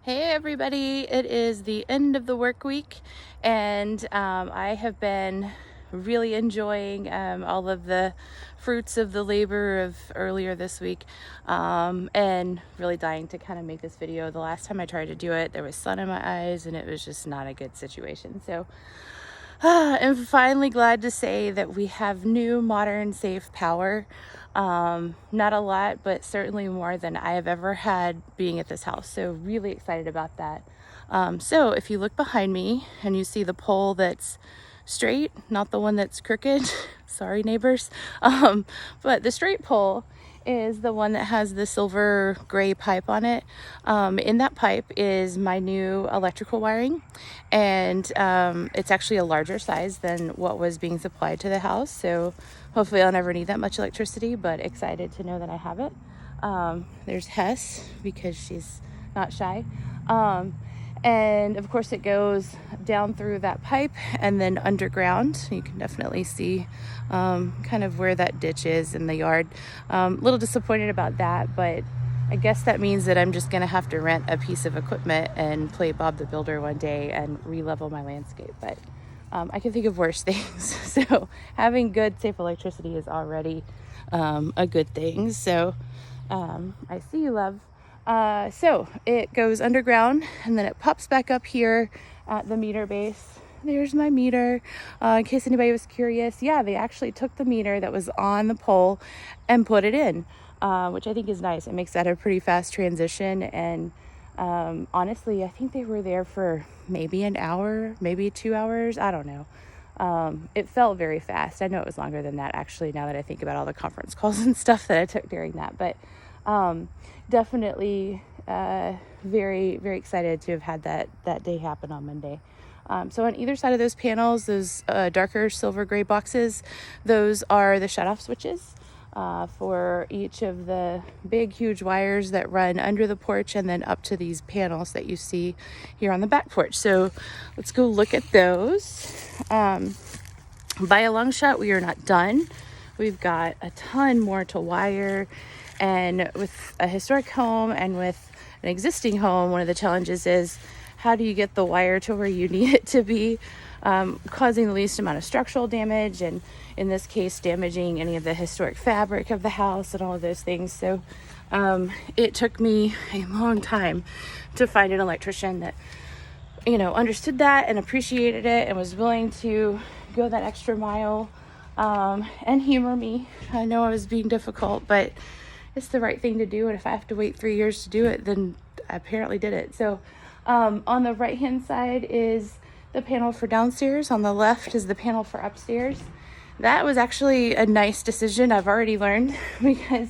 Hey everybody, it is the end of the work week and I have been really enjoying all of the fruits of the labor of earlier this week and really dying to kind of make this video. The last time I tried to do it, there was sun in my eyes and it was just not a good situation. So I'm finally glad to say that we have new, modern, safe power. Not a lot, but certainly more than I have ever had being at this house. So really excited about that. So if you look behind me and you see the pole that's straight, not the one that's crooked, sorry neighbors, but the straight pole is the one that has the silver gray pipe on it. In that pipe is my new electrical wiring, and it's actually a larger size than what was being supplied to the house. So hopefully I'll never need that much electricity, but excited to know that I have it. There's Hess because she's not shy. And of course it goes down through that pipe and then underground. You can definitely see kind of where that ditch is in the yard. A little disappointed about that, but I guess that means that I'm just gonna have to rent a piece of equipment and play Bob the Builder one day and re-level my landscape. But I can think of worse things. So having good, safe electricity is already a good thing. So I see you, love. So it goes underground and then it pops back up here at the meter base. There's my meter. In case anybody was curious, yeah, they actually took the meter that was on the pole and put it in, which I think is nice. It makes that a pretty fast transition. And honestly, I think they were there for maybe an hour, maybe 2 hours. I don't know. It felt very fast. I know it was longer than that, actually, now that I think about all the conference calls and stuff that I took during that. But definitely very, very excited to have had that day happen on Monday. So on either side of those panels, those darker silver gray boxes, those are the shutoff switches for each of the big, huge wires that run under the porch and then up to these panels that you see here on the back porch. So let's go look at those. By a long shot, we are not done. We've got a ton more to wire. And with a historic home and with an existing home, one of the challenges is how do you get the wire to where you need it to be, causing the least amount of structural damage, and in this case damaging any of the historic fabric of the house and all of those things. So it took me a long time to find an electrician that understood that and appreciated it and was willing to go that extra mile and humor me. I know I was being difficult, but it's the right thing to do, and if I have to wait 3 years to do it, then I apparently did it. So on the right hand side is the panel for downstairs. On the left is the panel for upstairs. That was actually a nice decision, I've already learned, because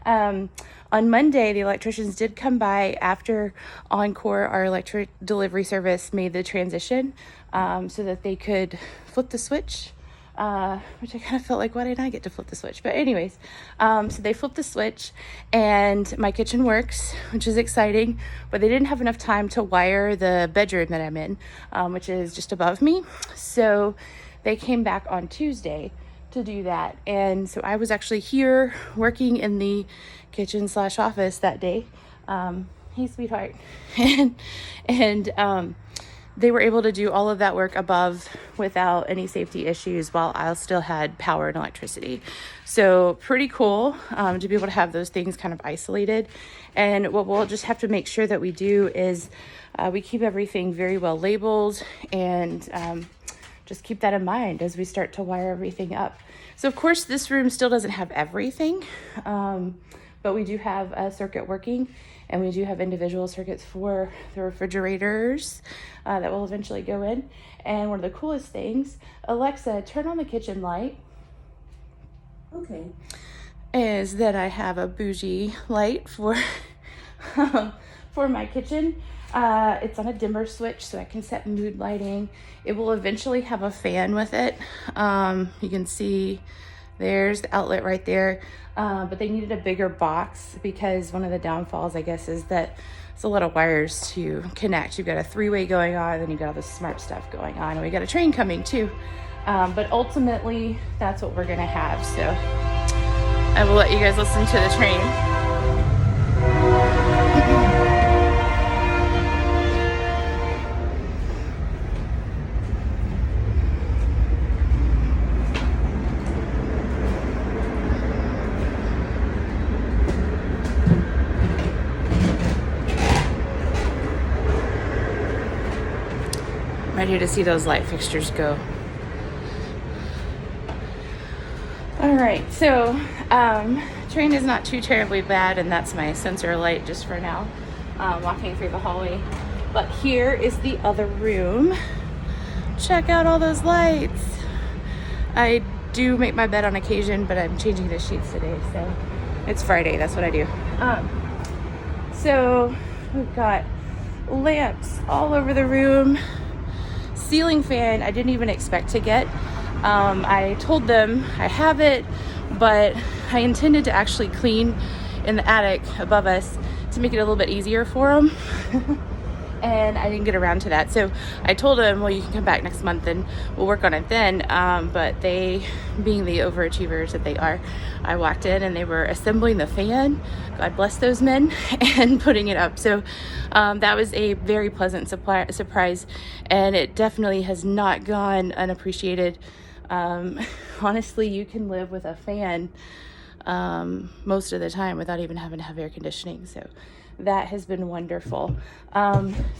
on Monday the electricians did come by after Encore, our electric delivery service, made the transition so that they could flip the switch. Which I kind of felt like, why didn't I get to flip the switch? But anyways, so they flipped the switch and my kitchen works, which is exciting, but they didn't have enough time to wire the bedroom that I'm in, which is just above me. So they came back on Tuesday to do that. And so I was actually here working in the kitchen / office that day. Hey, sweetheart. and they were able to do all of that work above without any safety issues while I still had power and electricity. So pretty cool to be able to have those things kind of isolated. And what we'll just have to make sure that we do is we keep everything very well labeled and just keep that in mind as we start to wire everything up. So of course this room still doesn't have everything, but we do have a circuit working, and we do have individual circuits for the refrigerators that will eventually go in. And one of the coolest things, Alexa, turn on the kitchen light. Okay. Is that I have a bougie light for my kitchen. It's on a dimmer switch, so I can set mood lighting. It will eventually have a fan with it. You can see there's the outlet right there. But they needed a bigger box because one of the downfalls, I guess, is that it's a lot of wires to connect. You've got a 3-way going on, then you've got all this smart stuff going on, and we got a train coming too. But ultimately, that's what we're gonna have. So I will let you guys listen to the train. ready to see those light fixtures go. All right, so train is not too terribly bad, and that's my sensor light just for now, walking through the hallway. But here is the other room. Check out all those lights. I do make my bed on occasion, but I'm changing the sheets today, so it's Friday, that's what I do. So we've got lamps all over the room. Ceiling fan I didn't even expect to get. I told them I have it, but I intended to actually clean in the attic above us to make it a little bit easier for them. And I didn't get around to that. So I told them, well, you can come back next month and we'll work on it then. But they, being the overachievers that they are, I walked in and they were assembling the fan, God bless those men, and putting it up. So that was a very pleasant surprise, and it definitely has not gone unappreciated. Honestly, you can live with a fan most of the time without even having to have air conditioning. So that has been wonderful.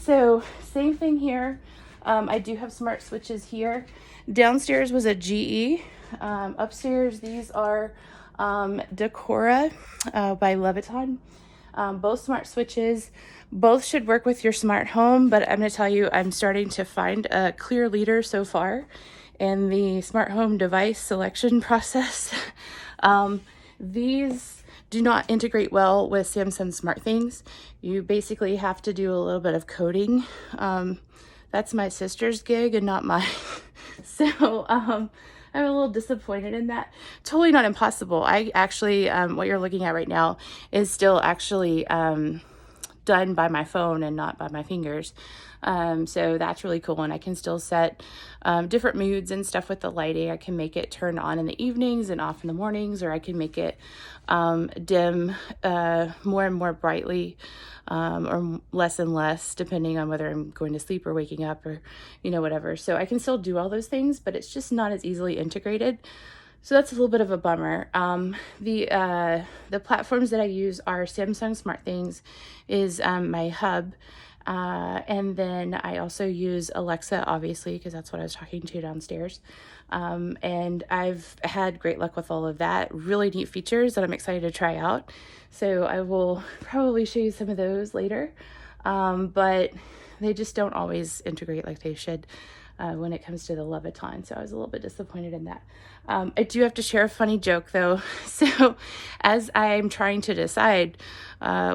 So same thing here. I do have smart switches here. Downstairs was a GE. Upstairs, these are Decora by Leviton. Both smart switches. Both should work with your smart home, but I'm going to tell you, I'm starting to find a clear leader so far in the smart home device selection process. These do not integrate well with Samsung SmartThings. You basically have to do a little bit of coding. That's my sister's gig and not mine. So I'm a little disappointed in that. Totally not impossible. I actually, what you're looking at right now is still actually done by my phone and not by my fingers. So that's really cool, and I can still set different moods and stuff with the lighting. I can make it turn on in the evenings and off in the mornings, or I can make it dim more and more brightly, or less and less, depending on whether I'm going to sleep or waking up, or whatever. So I can still do all those things, but it's just not as easily integrated. So that's a little bit of a bummer. The platforms that I use are Samsung SmartThings is my hub. And then I also use Alexa, obviously, because that's what I was talking to downstairs. And I've had great luck with all of that. Really neat features that I'm excited to try out. So I will probably show you some of those later. But they just don't always integrate like they should when it comes to the Leviton. So I was a little bit disappointed in that. I do have to share a funny joke though. So as I'm trying to decide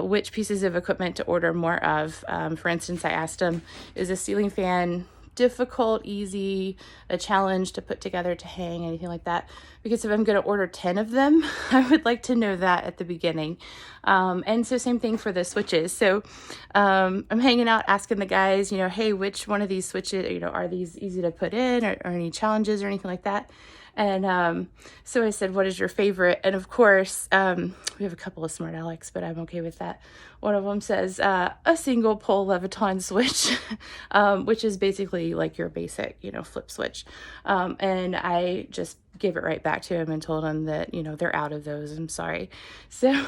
which pieces of equipment to order more of, for instance, I asked him, is a ceiling fan difficult, easy, a challenge to put together, to hang, anything like that? Because if I'm going to order 10 of them, I would like to know that at the beginning. And so same thing for the switches. So I'm hanging out asking the guys, hey, which one of these switches, are these easy to put in, or any challenges or anything like that? And so I said, what is your favorite? And of course, we have a couple of smart Alex, but I'm okay with that. One of them says a single pole Leviton switch, which is basically like your basic, flip switch. And I just gave it right back to him and told him that, they're out of those. I'm sorry. So,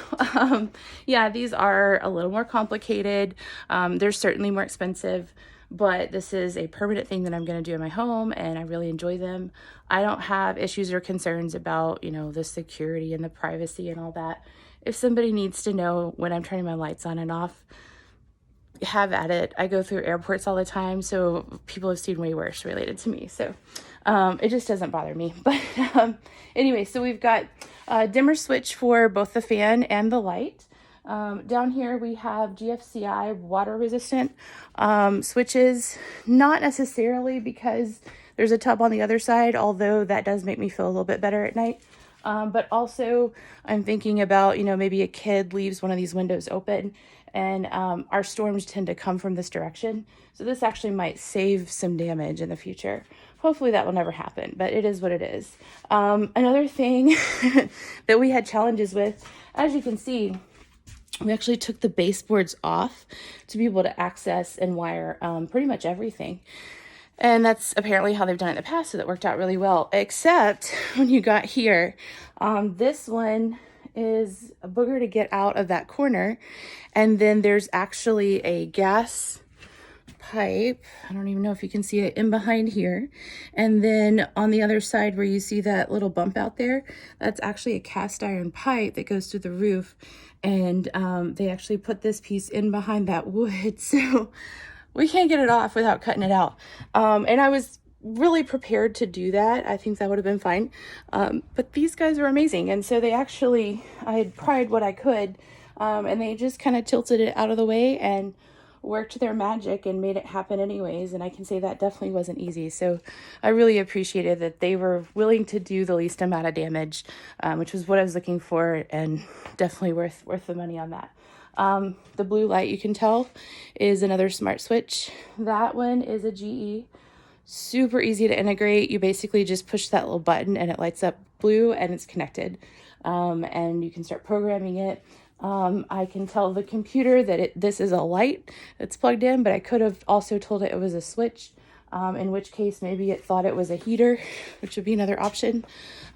yeah, these are a little more complicated. They're certainly more expensive, but this is a permanent thing that I'm going to do in my home, and I really enjoy them. I don't have issues or concerns about, the security and the privacy and all that. If somebody needs to know when I'm turning my lights on and off, have at it. I go through airports all the time, so people have seen way worse related to me. So it just doesn't bother me. But anyway, so we've got a dimmer switch for both the fan and the light. Down here we have GFCI water resistant switches, not necessarily because there's a tub on the other side, although that does make me feel a little bit better at night. But also I'm thinking about, maybe a kid leaves one of these windows open, and our storms tend to come from this direction. So this actually might save some damage in the future. Hopefully that will never happen, but it is what it is. Another thing that we had challenges with, as you can see, we actually took the baseboards off to be able to access and wire pretty much everything. And that's apparently how they've done it in the past, so that worked out really well. Except when you got here, this one is a booger to get out of that corner. And then there's actually a gas pipe. I don't even know if you can see it in behind here. And then on the other side where you see that little bump out there, that's actually a cast iron pipe that goes through the roof. And they actually put this piece in behind that wood. So we can't get it off without cutting it out. And I was really prepared to do that. I think that would have been fine. But these guys are amazing. And so they actually, I had pried what I could, and they just kind of tilted it out of the way and worked their magic and made it happen anyways. And I can say that definitely wasn't easy. So I really appreciated that they were willing to do the least amount of damage, which was what I was looking for, and definitely worth the money on that. The blue light, you can tell, is another smart switch. That one is a GE. Super easy to integrate. You basically just push that little button and it lights up blue and it's connected. And you can start programming it. I can tell the computer that this is a light that's plugged in, but I could have also told it was a switch, in which case maybe it thought it was a heater, which would be another option.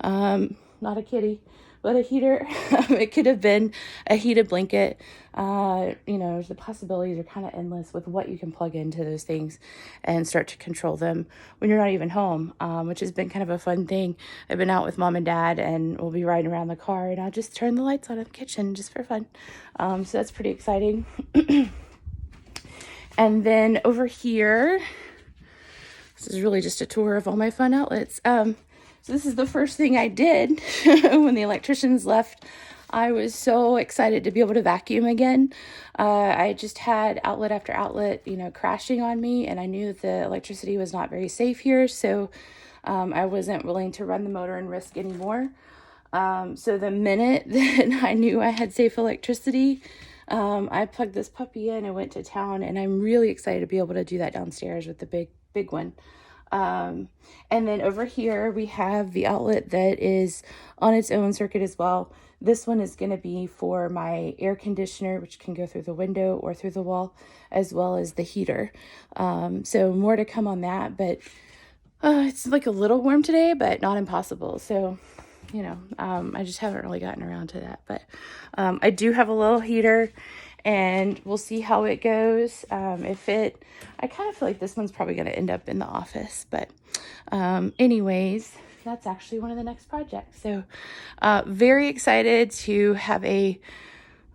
Not a kitty, but a heater. It could have been a heated blanket. The possibilities are kind of endless with what you can plug into those things and start to control them when you're not even home, which has been kind of a fun thing. I've been out with mom and dad and we'll be riding around the car and I'll just turn the lights on in the kitchen just for fun. So that's pretty exciting. And then over here, this is really just a tour of all my fun outlets. So this is the first thing I did when the electricians left. I was so excited to be able to vacuum again. I just had outlet after outlet, crashing on me, and I knew that the electricity was not very safe here, so I wasn't willing to run the motor and risk anymore. So the minute that I knew I had safe electricity, I plugged this puppy in and went to town, and I'm really excited to be able to do that downstairs with the big one. And then over here we have the outlet that is on its own circuit as well. This one is going to be for my air conditioner, which can go through the window or through the wall, as well as the heater. So more to come on that, but it's like a little warm today, but not impossible. So, I just haven't really gotten around to that, but I do have a little heater. And we'll see how it goes. I kind of feel like this one's probably going to end up in the office. But anyways, that's actually one of the next projects. So very excited to have a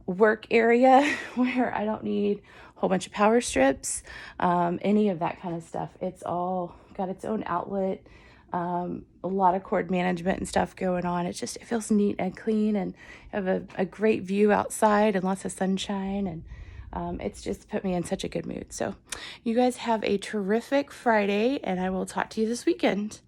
work area where I don't need a whole bunch of power strips, any of that kind of stuff. It's all got its own outlet. A lot of cord management and stuff going on. It feels neat and clean, and have a great view outside and lots of sunshine, and it's just put me in such a good mood. So you guys have a terrific Friday, and I will talk to you this weekend.